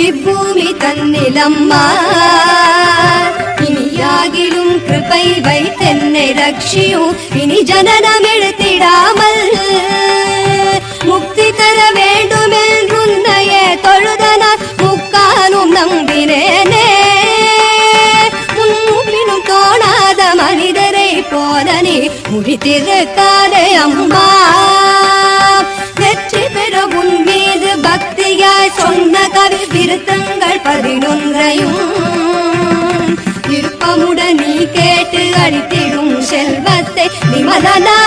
இப்பூமி தன்னிலம்மா இனியாகிலும் கிருபை வைத்தென்னை ரட்சியும் இனி ஜனனம் எடுத்திடாமல் முக்தி தர வேண்டுமென்றுன்னையே தொழுதனார் முக்காலும் நம்பினேனே முன்பினும் தோணாத மனிதரை போல நீ முடித்திருக்காதே அம்மா வெற்றி பெற உன் மீது பக்தியாய் சொன்ன கவி விருத்தங்கள் 11ஐயும் விருப்பமுடன் நீ கேட்டு அளித்திடும் செல்வத்தை நிமலனா